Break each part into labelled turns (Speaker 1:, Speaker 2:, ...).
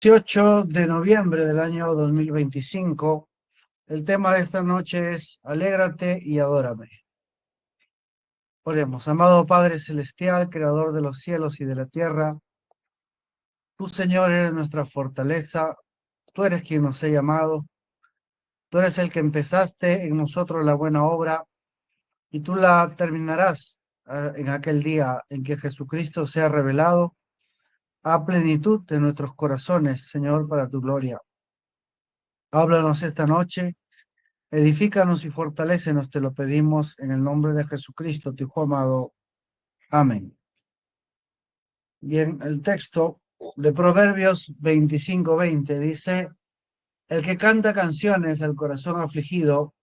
Speaker 1: 18 de noviembre del año 2025. El tema de esta noche es Alégrate y adórame. Oremos, amado Padre Celestial, Creador de los cielos y de la tierra, tú, Señor, eres nuestra fortaleza, tú eres quien nos ha llamado, tú eres el que empezaste en nosotros la buena obra y tú la terminarás en aquel día en que Jesucristo sea revelado a plenitud de nuestros corazones, Señor, para tu gloria. Háblanos esta noche. Edifícanos y fortalécenos, te lo pedimos en el nombre de Jesucristo, tu Hijo amado. Amén. Bien, el texto de Proverbios 25:20 dice, el que canta canciones al corazón afligido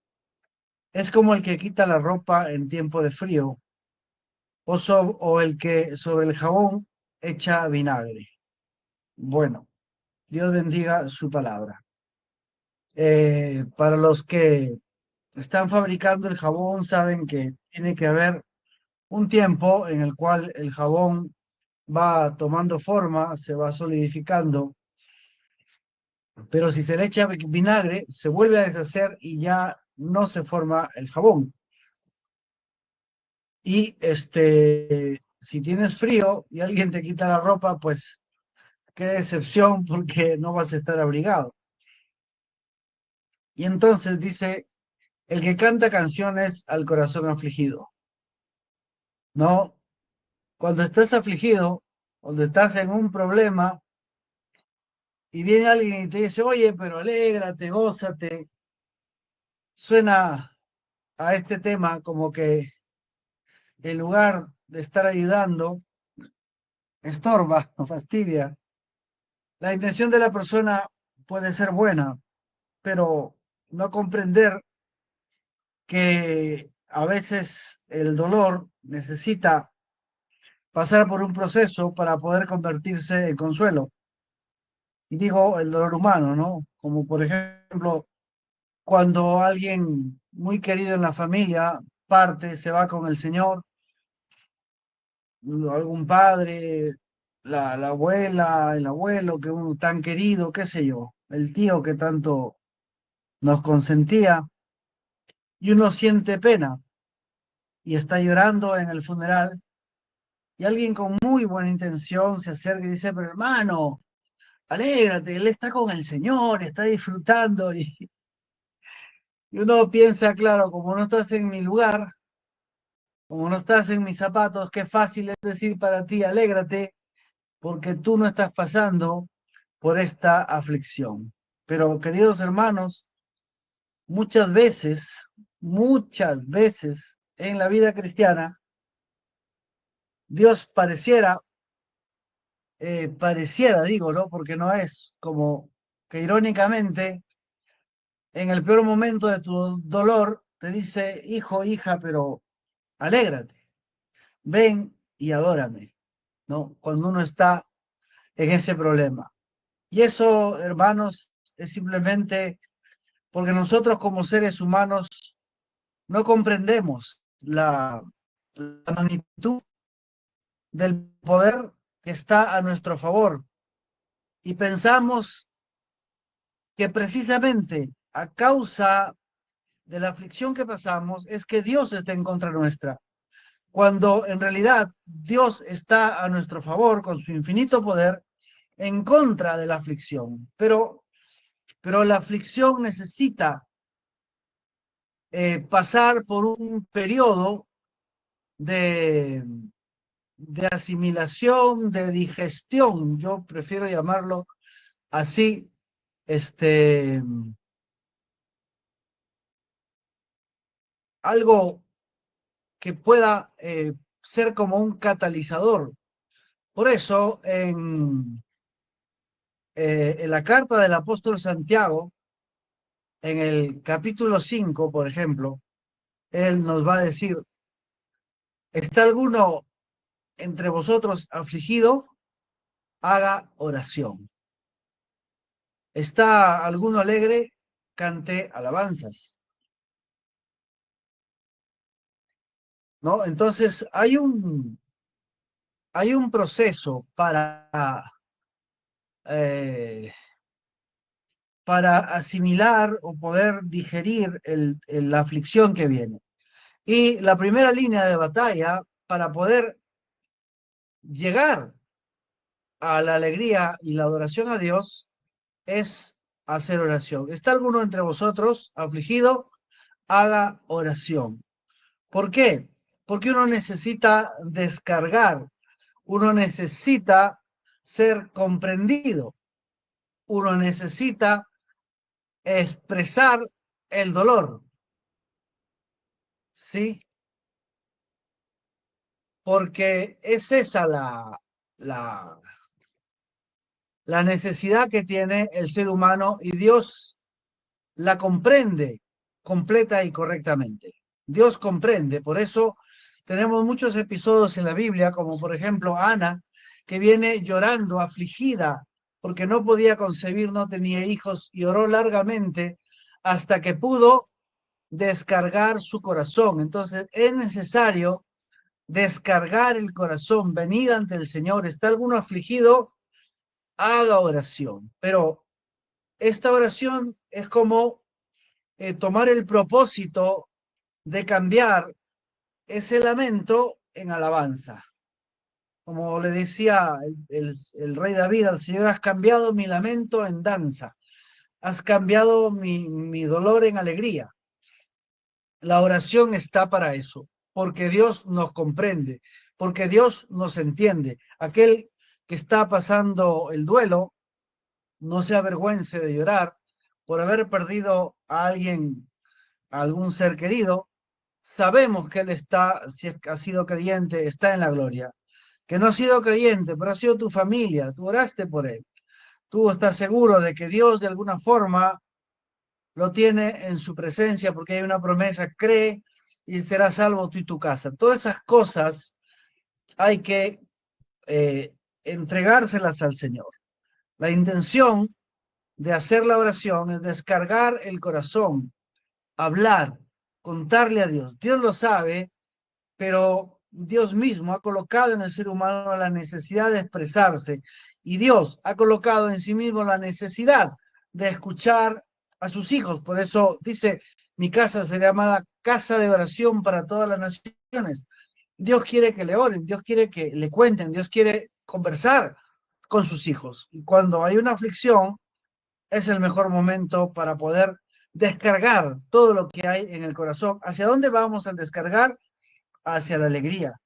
Speaker 1: es como el que quita la ropa en tiempo de frío o el que sobre el jabón echa vinagre. Bueno, Dios bendiga su palabra. Para los que están fabricando el jabón, saben que tiene que haber un tiempo en el cual el jabón va tomando forma, se va solidificando, pero si se le echa vinagre, se vuelve a deshacer y ya no se forma el jabón. Y si tienes frío y alguien te quita la ropa, pues qué decepción porque no vas a estar abrigado. Y entonces dice, el que canta canciones al corazón afligido, ¿no? Cuando estás afligido, cuando estás en un problema, y viene alguien y te dice, oye, pero alégrate, gózate, suena a este tema como que en lugar de estar ayudando, estorba o fastidia. La intención de la persona puede ser buena, pero no comprender que a veces el dolor necesita pasar por un proceso para poder convertirse en consuelo. Y digo el dolor humano, ¿no? Como por ejemplo cuando alguien muy querido en la familia parte, se va con el Señor, algún padre, la abuela, el abuelo, que uno tan querido, qué sé yo, el tío que tanto nos consentía, y uno siente pena y está llorando en el funeral, y alguien con muy buena intención se acerca y dice, pero hermano, alégrate, él está con el Señor, está disfrutando, y uno piensa, claro, como no estás en mi lugar, como no estás en mis zapatos, qué fácil es decir para ti, alégrate, porque tú no estás pasando por esta aflicción. Pero, queridos hermanos, muchas veces en la vida cristiana, Dios pareciera, digo, ¿no? Porque no es como que irónicamente, en el peor momento de tu dolor, te dice, hijo, hija, pero alégrate, ven y adórame, ¿no? Cuando uno está en ese problema. Y eso, hermanos, es simplemente porque nosotros como seres humanos no comprendemos la magnitud del poder que está a nuestro favor y pensamos que precisamente a causa de la aflicción que pasamos es que Dios está en contra nuestra, cuando en realidad Dios está a nuestro favor con su infinito poder en contra de la aflicción. Pero la aflicción necesita pasar por un periodo de, de asimilación, de digestión, yo prefiero llamarlo así, este, algo que pueda ser como un catalizador. Por eso, en la carta del apóstol Santiago, en el capítulo 5 por ejemplo, él nos va a decir, ¿está alguno entre vosotros afligido? Haga oración. ¿Está alguno alegre? Cante alabanzas. ¿No? Entonces, hay un proceso para eh, para asimilar o poder digerir la aflicción que viene. Y la primera línea de batalla para poder llegar a la alegría y la adoración a Dios es hacer oración. ¿Está alguno entre vosotros afligido? Haga oración. ¿Por qué? Porque uno necesita descargar, uno necesita ser comprendido, uno necesita expresar el dolor, ¿sí? Porque es esa la, la necesidad que tiene el ser humano y Dios la comprende completa y correctamente. Dios comprende, por eso tenemos muchos episodios en la Biblia, como por ejemplo Ana, que viene llorando, afligida, porque no podía concebir, no tenía hijos, y oró largamente hasta que pudo descargar su corazón. Entonces es necesario descargar el corazón, venir ante el Señor. ¿Está alguno afligido? Haga oración. Pero esta oración es como tomar el propósito de cambiar ese lamento en alabanza. Como le decía el rey David al Señor, has cambiado mi lamento en danza, has cambiado mi dolor en alegría. La oración está para eso, porque Dios nos comprende, porque Dios nos entiende. Aquel que está pasando el duelo, no se avergüence de llorar por haber perdido a alguien, a algún ser querido. Sabemos que él está, si ha sido creyente, está en la gloria. Que no ha sido creyente, pero ha sido tu familia, tú oraste por él. Tú estás seguro de que Dios de alguna forma lo tiene en su presencia porque hay una promesa, cree y serás salvo tú y tu casa. Todas esas cosas hay que eh, entregárselas al Señor. La intención de hacer la oración es descargar el corazón, hablar, contarle a Dios. Dios lo sabe, pero Dios mismo ha colocado en el ser humano la necesidad de expresarse y Dios ha colocado en sí mismo la necesidad de escuchar a sus hijos. Por eso dice, mi casa será llamada casa de oración para todas las naciones. Dios quiere que le oren, Dios quiere que le cuenten, Dios quiere conversar con sus hijos. Y cuando hay una aflicción, es el mejor momento para poder descargar todo lo que hay en el corazón. ¿Hacia dónde vamos a descargar? Hacia la alegría.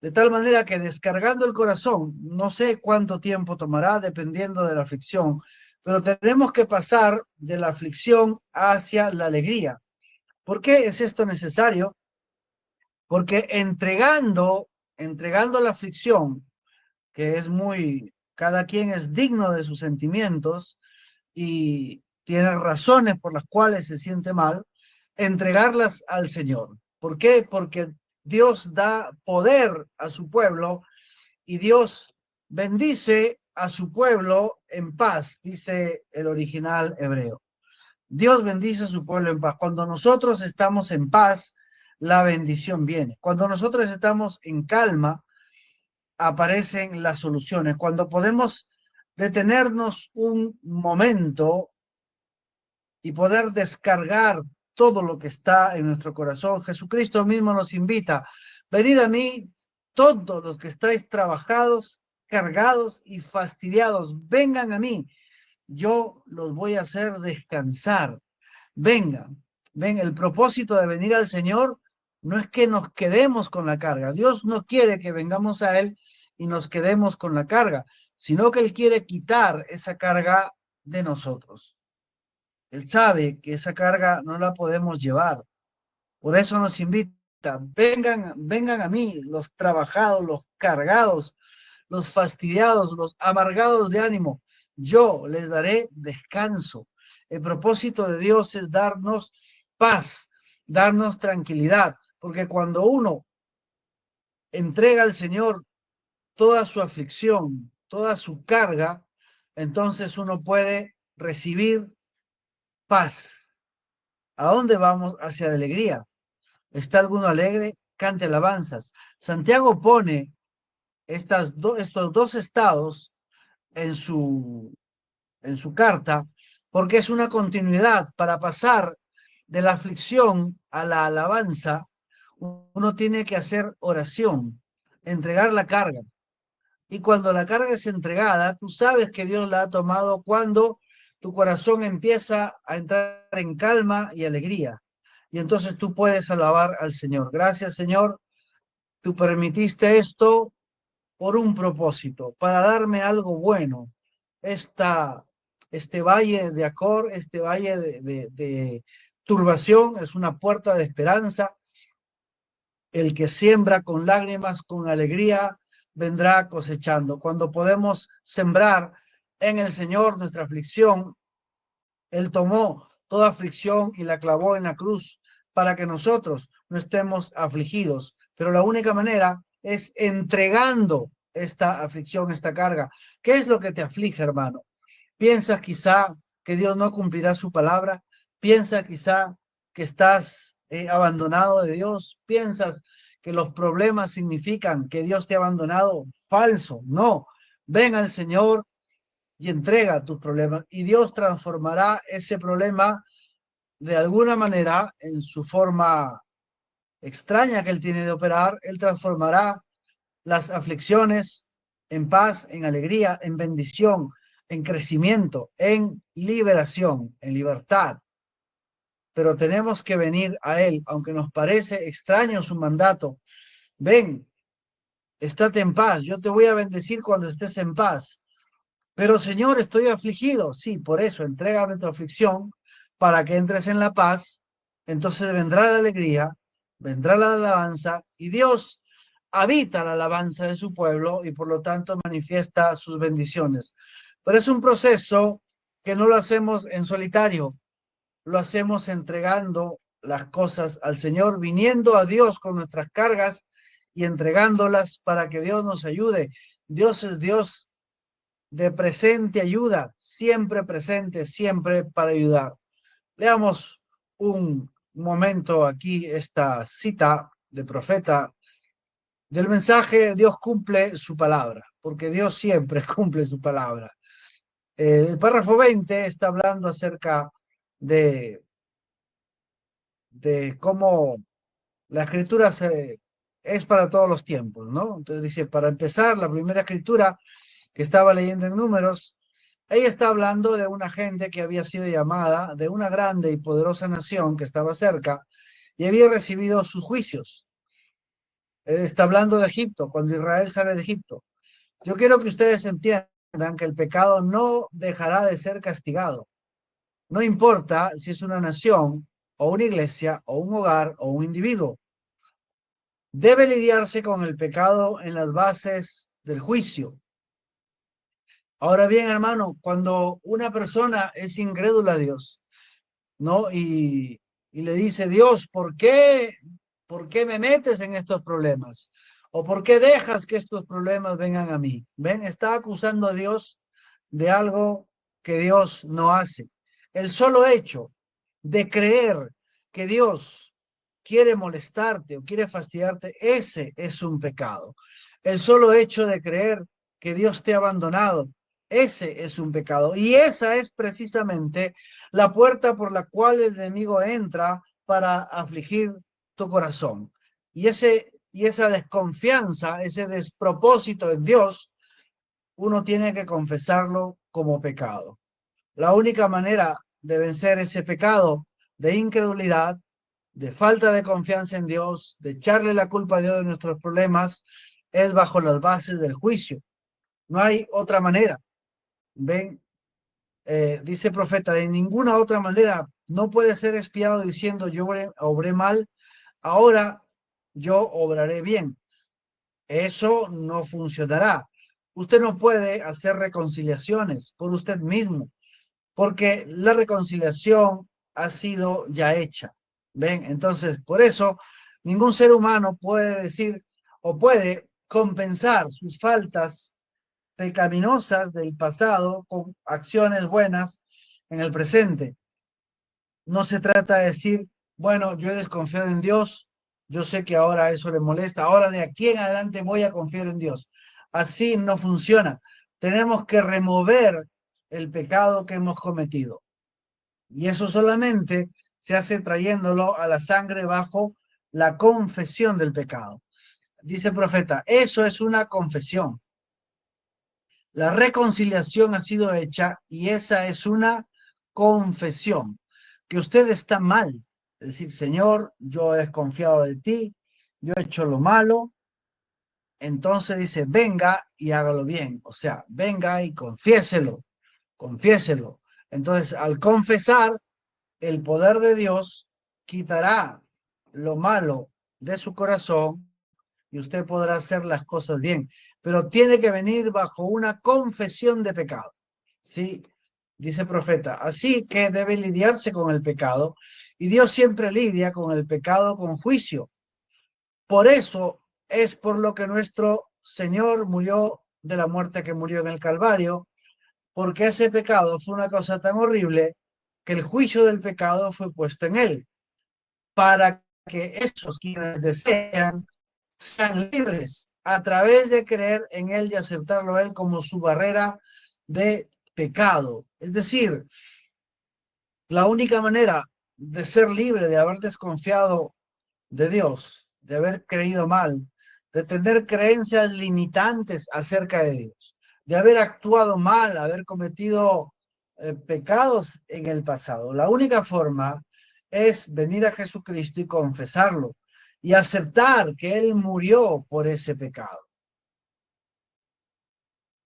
Speaker 1: De tal manera que descargando el corazón, no sé cuánto tiempo tomará dependiendo de la aflicción, pero tenemos que pasar de la aflicción hacia la alegría. ¿Por qué es esto necesario? Porque entregando la aflicción, que es muy, cada quien es digno de sus sentimientos y tiene razones por las cuales se siente mal, entregarlas al Señor. ¿Por qué? Porque Dios da poder a su pueblo y Dios bendice a su pueblo en paz, dice el original hebreo. Dios bendice a su pueblo en paz. Cuando nosotros estamos en paz, la bendición viene. Cuando nosotros estamos en calma, aparecen las soluciones. Cuando podemos detenernos un momento y poder descargar todo lo que está en nuestro corazón, Jesucristo mismo nos invita, venid a mí todos los que estáis trabajados, cargados y fastidiados, vengan a mí, yo los voy a hacer descansar. Vengan, ven, el propósito de venir al Señor no es que nos quedemos con la carga. Dios no quiere que vengamos a Él y nos quedemos con la carga, sino que Él quiere quitar esa carga de nosotros. Él sabe que esa carga no la podemos llevar. Por eso nos invita, vengan, vengan a mí, los trabajados, los cargados, los fastidiados, los amargados de ánimo. Yo les daré descanso. El propósito de Dios es darnos paz, darnos tranquilidad, porque cuando uno entrega al Señor toda su aflicción, toda su carga, entonces uno puede recibir paz. ¿A dónde vamos? Hacia la alegría. ¿Está alguno alegre? Cante alabanzas. Santiago pone estos dos estados en su carta, porque es una continuidad para pasar de la aflicción a la alabanza. Uno tiene que hacer oración, entregar la carga. Y cuando la carga es entregada, tú sabes que Dios la ha tomado cuando tu corazón empieza a entrar en calma y alegría. Y entonces tú puedes alabar al Señor. Gracias, Señor. Tú permitiste esto por un propósito, para darme algo bueno. Esta, este valle de Acor, este valle de turbación, es una puerta de esperanza. El que siembra con lágrimas, con alegría, vendrá cosechando. Cuando podemos sembrar en el Señor nuestra aflicción, Él tomó toda aflicción y la clavó en la cruz para que nosotros no estemos afligidos. Pero la única manera es entregando esta aflicción, esta carga. ¿Qué es lo que te aflige, hermano? ¿Piensas quizá que Dios no cumplirá su palabra? ¿Piensas quizá que estás abandonado de Dios? ¿Piensas que los problemas significan que Dios te ha abandonado? Falso, no. Ven al Señor y entrega tus problemas y Dios transformará ese problema de alguna manera en su forma extraña que Él tiene de operar. Él transformará las aflicciones en paz, en alegría, en bendición, en crecimiento, en liberación, en libertad. Pero tenemos que venir a Él, aunque nos parece extraño su mandato. Ven, estate en paz, yo te voy a bendecir cuando estés en paz. Pero Señor, estoy afligido. Sí, por eso, entrégame tu aflicción para que entres en la paz. Entonces vendrá la alegría, vendrá la alabanza y Dios habita la alabanza de su pueblo y por lo tanto manifiesta sus bendiciones. Pero es un proceso que no lo hacemos en solitario, lo hacemos entregando las cosas al Señor, viniendo a Dios con nuestras cargas y entregándolas para que Dios nos ayude. Dios es Dios de presente ayuda, siempre presente, siempre para ayudar. Leamos un momento aquí esta cita de profeta del mensaje: Dios cumple su palabra, porque Dios siempre cumple su palabra. El párrafo 20 está hablando acerca de, de cómo la escritura es para todos los tiempos, ¿no? Entonces dice, para empezar, la primera escritura que estaba leyendo en Números, ella está hablando de una gente que había sido llamada de una grande y poderosa nación que estaba cerca y había recibido sus juicios. Está hablando de Egipto, cuando Israel sale de Egipto. Yo quiero que ustedes entiendan que el pecado no dejará de ser castigado. No importa si es una nación o una iglesia o un hogar o un individuo. Debe lidiarse con el pecado en las bases del juicio. Ahora bien, hermano, cuando una persona es incrédula a Dios, ¿no? Y le dice, Dios, ¿por qué me metes en estos problemas? ¿O por qué dejas que estos problemas vengan a mí? ¿Ven? Está acusando a Dios de algo que Dios no hace. El solo hecho de creer que Dios quiere molestarte o quiere fastidiarte, ese es un pecado. El solo hecho de creer que Dios te ha abandonado, ese es un pecado. Y esa es precisamente la puerta por la cual el enemigo entra para afligir tu corazón. Y esa desconfianza, ese despropósito en Dios, uno tiene que confesarlo como pecado. La única manera de vencer ese pecado de incredulidad, de falta de confianza en Dios, de echarle la culpa a Dios de nuestros problemas, es bajo las bases del juicio. No hay otra manera. Ven, dice el profeta, de ninguna otra manera no puede ser espiado diciendo yo obré mal, ahora yo obraré bien. Eso no funcionará. Usted no puede hacer reconciliaciones por usted mismo, porque la reconciliación ha sido ya hecha. ¿Ven? Entonces, por eso, ningún ser humano puede decir o puede compensar sus faltas pecaminosas del pasado con acciones buenas en el presente. No se trata de decir, bueno, yo he desconfiado en Dios, yo sé que ahora eso le molesta, ahora de aquí en adelante voy a confiar en Dios. Así no funciona. tenemos que remover el pecado que hemos cometido. Y eso solamente se hace trayéndolo a la sangre bajo la confesión del pecado. Dice el profeta, eso es una confesión. La reconciliación ha sido hecha y esa es una confesión. Que usted está mal. Es decir, Señor, yo he desconfiado de ti, yo he hecho lo malo. Entonces dice, venga y hágalo bien. O sea, venga y confiéselo, confiéselo. Entonces, al confesar, el poder de Dios quitará lo malo de su corazón y usted podrá hacer las cosas bien, pero tiene que venir bajo una confesión de pecado. ¿Sí? Dice el profeta, así que debe lidiarse con el pecado y Dios siempre lidia con el pecado con juicio. Por eso es por lo que nuestro Señor murió de la muerte que murió en el Calvario, porque ese pecado fue una cosa tan horrible que el juicio del pecado fue puesto en él, para que esos quienes desean sean libres a través de creer en él y aceptarlo a él como su barrera de pecado. Es decir, la única manera de ser libre de haber desconfiado de Dios, de haber creído mal, de tener creencias limitantes acerca de Dios, de haber actuado mal, haber cometido pecados en el pasado. La única forma es venir a Jesucristo y confesarlo y aceptar que Él murió por ese pecado.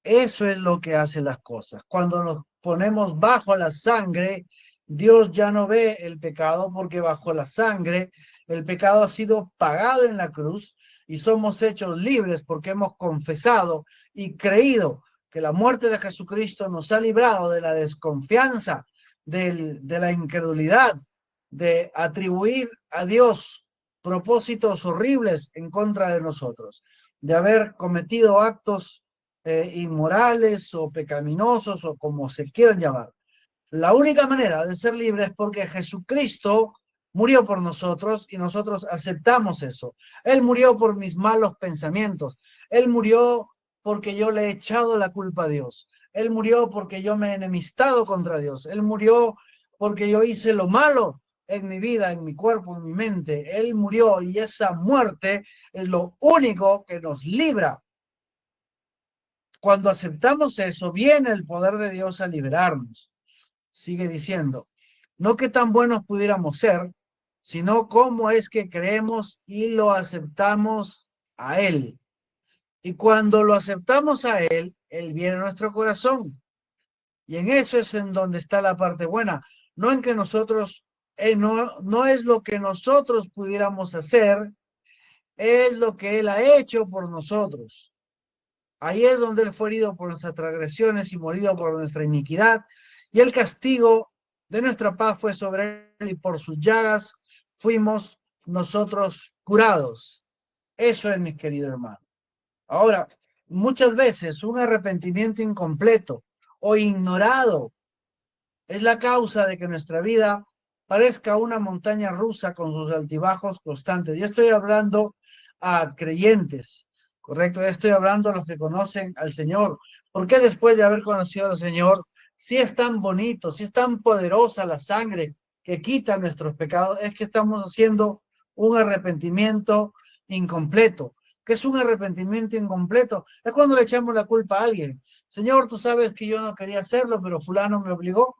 Speaker 1: Eso es lo que hace las cosas. Cuando nos ponemos bajo la sangre, Dios ya no ve el pecado porque bajo la sangre el pecado ha sido pagado en la cruz y somos hechos libres porque hemos confesado y creído que la muerte de Jesucristo nos ha librado de la desconfianza, de la incredulidad, de atribuir a Dios propósitos horribles en contra de nosotros, de haber cometido actos inmorales o pecaminosos o como se quieran llamar. La única manera de ser libre es porque Jesucristo murió por nosotros y nosotros aceptamos eso. Él murió por mis malos pensamientos. Él murió porque yo le he echado la culpa a Dios. Él murió porque yo me he enemistado contra Dios. Él murió porque yo hice lo malo en mi vida, en mi cuerpo, en mi mente. Él murió y esa muerte es lo único que nos libra. Cuando aceptamos eso, viene el poder de Dios a liberarnos. Sigue diciendo, no que tan buenos pudiéramos ser, sino cómo es que creemos y lo aceptamos a Él. Y cuando lo aceptamos a Él, Él viene a nuestro corazón. Y en eso es en donde está la parte buena. No en que nosotros, no es lo que nosotros pudiéramos hacer, es lo que Él ha hecho por nosotros. Ahí es donde Él fue herido por nuestras transgresiones y morido por nuestra iniquidad. Y el castigo de nuestra paz fue sobre Él y por sus llagas fuimos nosotros curados. Eso es, mis queridos hermanos. Ahora, muchas veces un arrepentimiento incompleto o ignorado es la causa de que nuestra vida parezca una montaña rusa con sus altibajos constantes. Y estoy hablando a creyentes, ¿correcto? Ya estoy hablando a los que conocen al Señor. ¿Por qué después de haber conocido al Señor, si es tan bonito, si es tan poderosa la sangre que quita nuestros pecados, es que estamos haciendo un arrepentimiento incompleto? ¿Qué es un arrepentimiento incompleto? Es cuando le echamos la culpa a alguien. Señor, tú sabes que yo no quería hacerlo, pero fulano me obligó.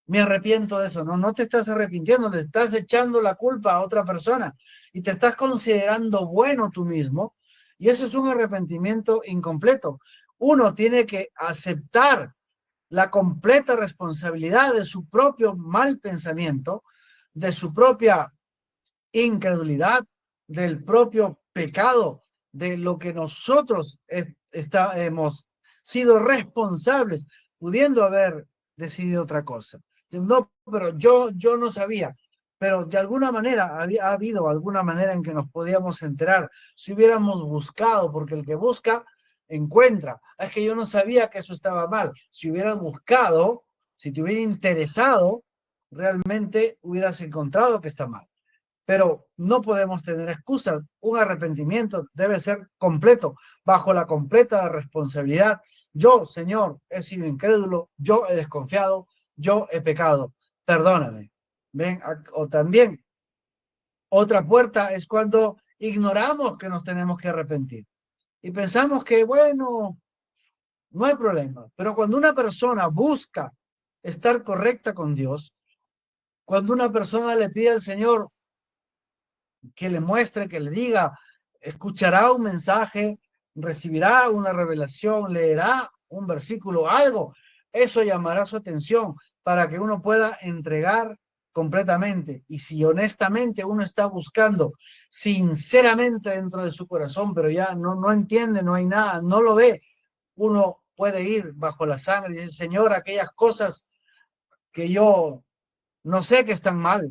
Speaker 1: Me arrepiento de eso. No, no te estás arrepintiendo, le estás echando la culpa a otra persona y te estás considerando bueno tú mismo. Y eso es un arrepentimiento incompleto. Uno tiene que aceptar la completa responsabilidad de su propio mal pensamiento, de su propia incredulidad, del propio pecado, de lo que nosotros hemos sido responsables, pudiendo haber decidido otra cosa. No, pero yo no sabía, pero de alguna manera ha habido alguna manera en que nos podíamos enterar si hubiéramos buscado, porque el que busca encuentra. Es que yo no sabía que eso estaba mal. Si hubieras buscado, si te hubiera interesado, realmente hubieras encontrado que está mal. Pero no podemos tener excusas. Un arrepentimiento debe ser completo, bajo la completa responsabilidad Yo, Señor, he sido incrédulo, yo he desconfiado, yo he pecado, perdóname. Ven, o también otra puerta es cuando ignoramos que nos tenemos que arrepentir y pensamos que, bueno, no hay problema. Pero cuando una persona busca estar correcta con Dios, cuando una persona le pide al Señor que le muestre, que le diga, escuchará un mensaje, recibirá una revelación, leerá un versículo, algo, eso llamará su atención para que uno pueda entregar completamente. Y si honestamente uno está buscando sinceramente dentro de su corazón, pero ya no entiende, no hay nada, no lo ve, uno puede ir bajo la sangre y decir, Señor, aquellas cosas que yo no sé que están mal,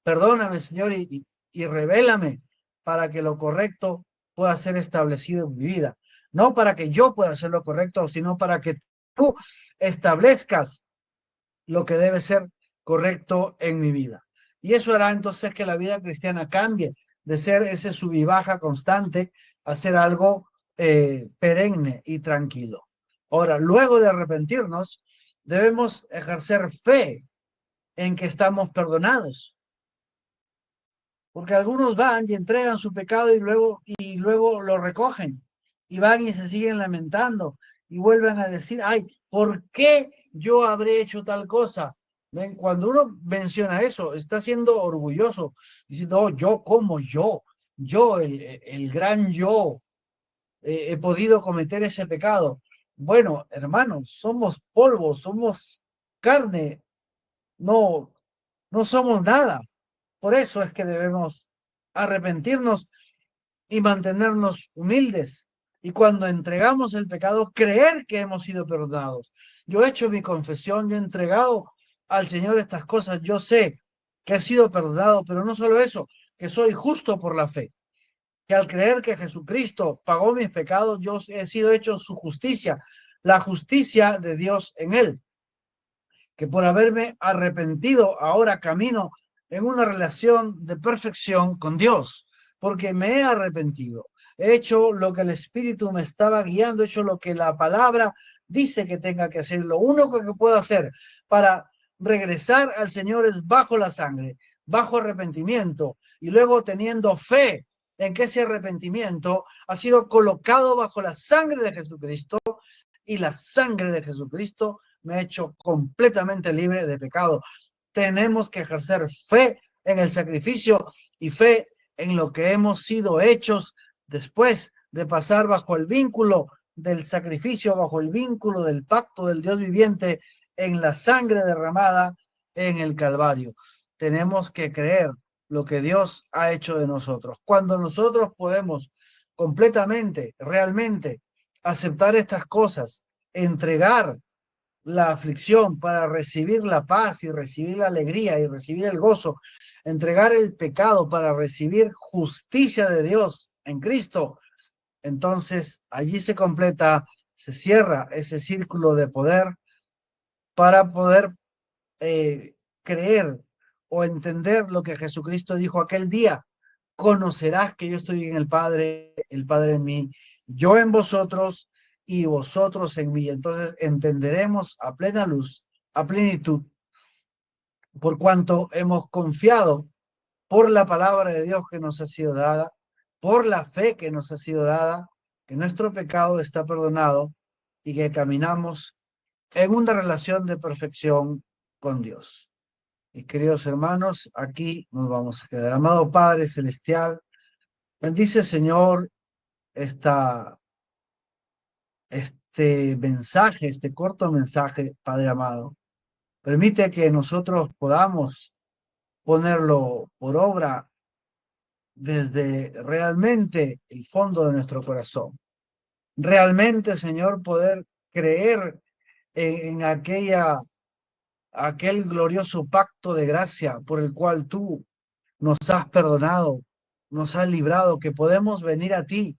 Speaker 1: perdóname, Señor, y revélame para que lo correcto pueda ser establecido en mi vida. No para que yo pueda hacer lo correcto, sino para que tú establezcas lo que debe ser correcto en mi vida. Y eso hará entonces que la vida cristiana cambie de ser ese sub y baja constante a ser algo perenne y tranquilo. Ahora, luego de arrepentirnos, debemos ejercer fe en que estamos perdonados. Porque algunos van y entregan su pecado y luego lo recogen y van y se siguen lamentando y vuelven a decir, ay, ¿por qué yo habré hecho tal cosa? ¿Ven? Cuando uno menciona eso, está siendo orgulloso, diciendo, oh, yo como yo, el gran yo, he podido cometer ese pecado. Bueno, hermanos, somos polvo, somos carne, no, no somos nada. Por eso es que debemos arrepentirnos y mantenernos humildes. Y cuando entregamos el pecado, creer que hemos sido perdonados. Yo he hecho mi confesión, yo he entregado al Señor estas cosas. Yo sé que he sido perdonado, pero no solo eso, que soy justo por la fe. Que al creer que Jesucristo pagó mis pecados, yo he sido hecho su justicia, la justicia de Dios en él, que por haberme arrepentido ahora camino en una relación de perfección con Dios, porque me he arrepentido, he hecho lo que el Espíritu me estaba guiando, he hecho lo que la palabra dice que tenga que hacer. Lo único que puedo hacer para regresar al Señor es bajo la sangre, bajo arrepentimiento, y luego teniendo fe en que ese arrepentimiento ha sido colocado bajo la sangre de Jesucristo, y la sangre de Jesucristo me ha hecho completamente libre de pecado. Tenemos que ejercer fe en el sacrificio y fe en lo que hemos sido hechos después de pasar bajo el vínculo del sacrificio, bajo el vínculo del pacto del Dios viviente, en la sangre derramada en el Calvario. Tenemos que creer lo que Dios ha hecho de nosotros. Cuando nosotros podemos completamente, realmente aceptar estas cosas, entregar la aflicción para recibir la paz y recibir la alegría y recibir el gozo, entregar el pecado para recibir justicia de Dios en Cristo, entonces allí se completa, se cierra ese círculo de poder para poder creer o entender lo que Jesucristo dijo aquel día. Conocerás que yo estoy en el Padre en mí, yo en vosotros y vosotros en mí. Entonces entenderemos a plena luz, a plenitud, por cuanto hemos confiado por la palabra de Dios que nos ha sido dada, por la fe que nos ha sido dada, que nuestro pecado está perdonado y que caminamos en una relación de perfección con Dios. Y queridos hermanos, aquí nos vamos a quedar. Amado Padre Celestial, bendice, Señor, este mensaje, este corto mensaje, Padre amado. Permite que nosotros podamos ponerlo por obra desde realmente el fondo de nuestro corazón. Realmente, Señor, poder creer en aquel glorioso pacto de gracia por el cual tú nos has perdonado, nos has librado, que podemos venir a ti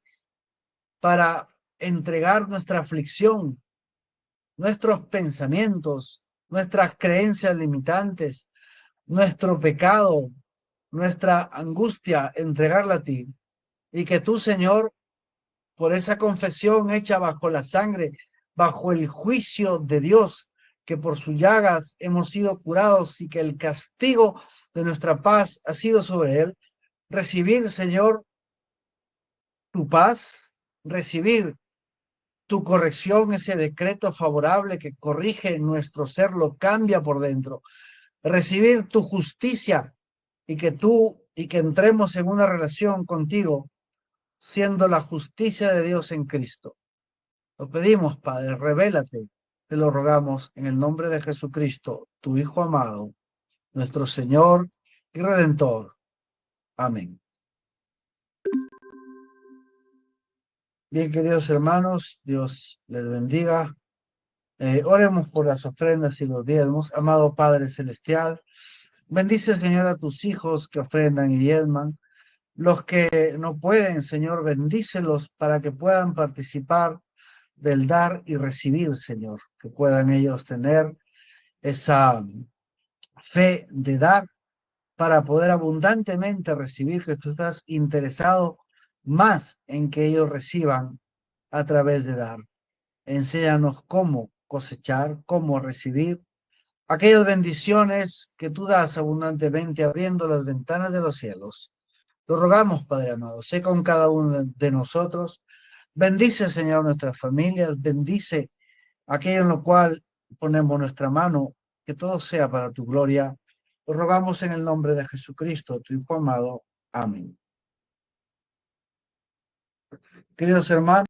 Speaker 1: para entregar nuestra aflicción, nuestros pensamientos, nuestras creencias limitantes, nuestro pecado, nuestra angustia, entregarla a ti. Y que tú, Señor, por esa confesión hecha bajo la sangre, bajo el juicio de Dios, que por sus llagas hemos sido curados y que el castigo de nuestra paz ha sido sobre él. Recibir, Señor, tu paz, recibir tu corrección, ese decreto favorable que corrige nuestro ser, lo cambia por dentro. Recibir tu justicia y que entremos en una relación contigo, siendo la justicia de Dios en Cristo. Lo pedimos, Padre, revélate, te lo rogamos en el nombre de Jesucristo, tu Hijo amado, nuestro Señor y Redentor. Amén. Bien, queridos hermanos, Dios les bendiga. Oremos por las ofrendas y los diezmos. Amado Padre Celestial, bendice, Señor, a tus hijos que ofrendan y diezman. Los que no pueden, Señor, bendícelos para que puedan participar del dar y recibir, Señor, que puedan ellos tener esa fe de dar para poder abundantemente recibir, que tú estás interesado más en que ellos reciban a través de dar. Enséñanos cómo cosechar, cómo recibir aquellas bendiciones que tú das abundantemente abriendo las ventanas de los cielos. Lo rogamos, Padre amado, sé con cada uno de nosotros. Bendice, Señor, nuestras familias, bendice aquello en lo cual ponemos nuestra mano, que todo sea para tu gloria. Lo rogamos en el nombre de Jesucristo, tu Hijo amado. Amén. Queridos hermanos,